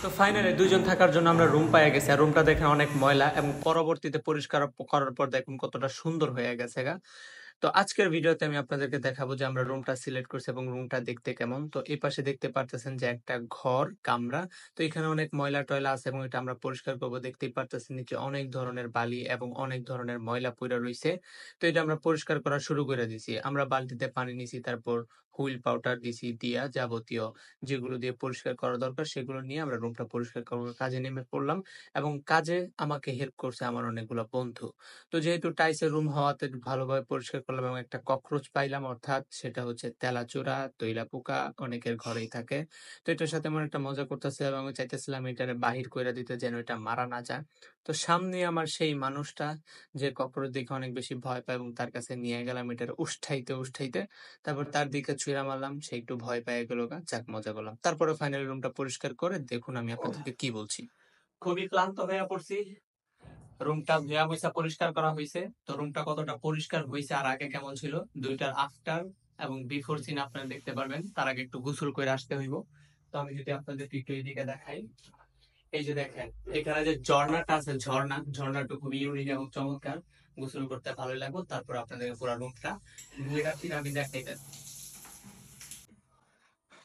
তো ফাইনালি দুইজন থাকার জন্য আমরা রুম পাইয়া গেছি। আর রুমটা দেখে অনেক ময়লা এবং পরবর্তীতে পরিষ্কার করার পর দেখুন কতটা সুন্দর হয়ে গেছে গা। তো আজকের ভিডিওতে আমি আপনাদেরকে দেখাবো যে আমরা রুমটা সিলেক্ট করছি এবং রুমটা দেখতে কেমন। তো এই পাশে দেখতে পারতেছেন যে একটা ঘর কামরা। তো এখানে অনেক ময়লা টয়লা আছে এবং এটা আমরা পরিষ্কার করবো। দেখতেই পারতেছেন নিচে অনেক ধরনের বালি এবং অনেক ধরনের ময়লা পইড়া রইছে। তো এটা আমরা পরিষ্কার করা শুরু করে দিছি। আমরা বালতিতে পানি নিছি, তারপর হুইল পাউডার দিছি, দিয়া যাবতীয় যেগুলো দিয়ে পরিষ্কার করা দরকার সেগুলো নিয়ে আমরা রুমটা পরিষ্কার করার কাজে নেমে পড়লাম। এবং কাজে আমাকে হেল্প করছে আমার অনেকগুলো বন্ধু। তো যেহেতু টাইসের রুম হওয়াতে ভালোভাবে পরিষ্কার করলাম এবং একটা ককরোচ পাইলাম, অর্থাৎ সেটা হচ্ছে তেলাচোরা, তৈলা পোকা, অনেকের ঘরেই থাকে। তো এটার সাথে আমার একটা মজা করতেছিলাম এবং আমি চাইতেছিলাম এটারে বাহির করে দিতে, যেন এটা মারা না যায়। তো সামনে আমার সেই মানুষটা যে ককরোচ দেখে অনেক বেশি ভয় পায় এবং তার কাছে নিয়ে গেলাম এটার উষ্টাইতে উষ্টাইতে। তারপর তার দিকে ছুঁড়া মারলাম, সে একটু ভয় পেয়ে গেল গা, যাক মজা করলাম। তারপরে ফাইনালি রুমটা পরিষ্কার করে দেখুন আমি আপনাদেরকে কি বলছি। খুবই ক্লান্ত হয়ে পড়ছি। রুমটা ধোয়া মুছা পরিষ্কার করা হয়েছে। তো রুমটা কতটা পরিষ্কার হয়েছে আর আগে কেমন ছিল, দুইটার আফটার এবং বিফোর সিন আপনারা দেখতে পারবেন। তার আগে একটু গোসল করে আসতে হইব। তো আমি যদি আপনাদের একটু এইদিকে দেখাই, এই যে দেখেন এখানে যে ঝর্ণাটা আছে, ঝর্ণাটা খুবই ইউনিক এবং চমৎকার। গোসল করতে ভালো লাগবে। তারপর আপনাদের পুরো রুমটা ঘুরে রাখি আমি দেখাইতেছি।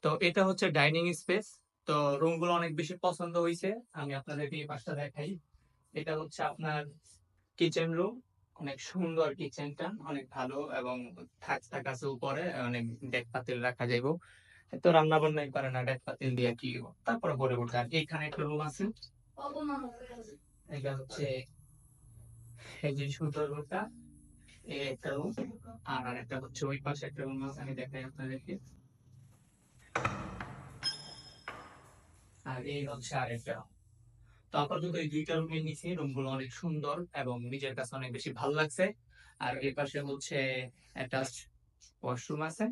তো এটা হচ্ছে ডাইনিং স্পেস। তো রুম গুলো অনেক বেশি পছন্দ হয়েছে। আমি আপনাদেরকে এই পাশটা দেখাই। এটা হচ্ছে আপনার কিচেন রুম। অনেক সুন্দর কিচেনটা, অনেক ভালো এবং থাকতা কাছে উপরে অনেক ডেক পাতিল রাখা যাইব। তো রান্না বান্নাই পারে না ডেক পাতিল দিয়ে কি হইব। তারপরে পরে উঠে আর এইখানে একটা রুম আছে। এটা হচ্ছে এই যে সুন্দর রুমটা, এই একটা রুম। আর একটা হচ্ছে ওই পাশে একটা রুম আছে, আমি দেখাই আপনাদেরকে। আর এই হচ্ছে আরেকটা। তো আপাতত এই দুইটা রুমে নিছি। রুম গুলো অনেক সুন্দর এবং নিজের কাছে অনেক বেশি ভালো লাগছে। আর এই পাশে হচ্ছে একটা ওয়াশরুম আছে।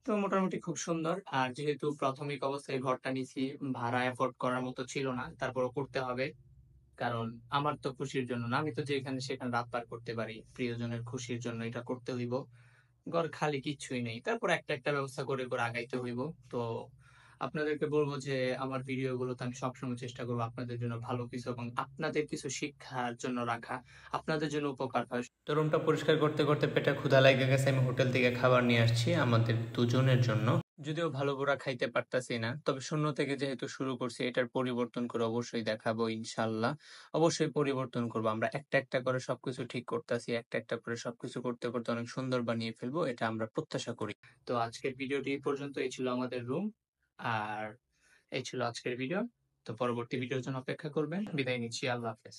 তো মোটামুটি খুব সুন্দর। আর যেহেতু প্রাথমিক অবস্থায় ঘরটা নিছি, ভাড়া এফোর্ড করার মতো ছিল না, তারপরও করতে হবে। কারণ আমার তো খুশির জন্য না, আমি তো যেখানে সেখানে রাত পার করতে পারি, প্রিয়জনের খুশির জন্য এটা করতে হইব। ঘর খালি কিচ্ছুই নেই, তারপর একটা একটা ব্যবস্থা করে করে আগাইতে হইব। তো আপনাদেরকে বলবো যে আমার ভিডিও গুলোতে আমি সবসময় চেষ্টা করবো আপনাদের জন্য ভালো কিছু এবং আপনাদের কিছু শিক্ষার জন্য রাখা, আপনাদের জন্য উপকার হয়। তো রুমটা পরিষ্কার করতে করতে পেটে ক্ষুধা লেগে গেছে, আমি হোটেল থেকে খাবার নিয়ে আসছি আমাদের দুজনের জন্য। যদিও ভালো করে খাইতে পারতাছি না, তবে শূন্য থেকে যেহেতু শুরু করছি এটার পরিবর্তন করে অবশ্যই দেখাবো ইনশাল্লাহ। অবশ্যই পরিবর্তন করবো। আমরা একটা একটা করে সবকিছু ঠিক করতেছি, একটা একটা করে সবকিছু করতে করতে অনেক সুন্দর বানিয়ে ফেলবো, এটা আমরা প্রত্যাশা করি। তো আজকের ভিডিওটি এই পর্যন্ত। এই ছিল আমাদের রুম। আর এই ছিল আজকের ভিডিও। তো পরবর্তী ভিডিওর জন্য অপেক্ষা করবেন। বিদায় নিচ্ছি, আল্লাহ হাফেজ।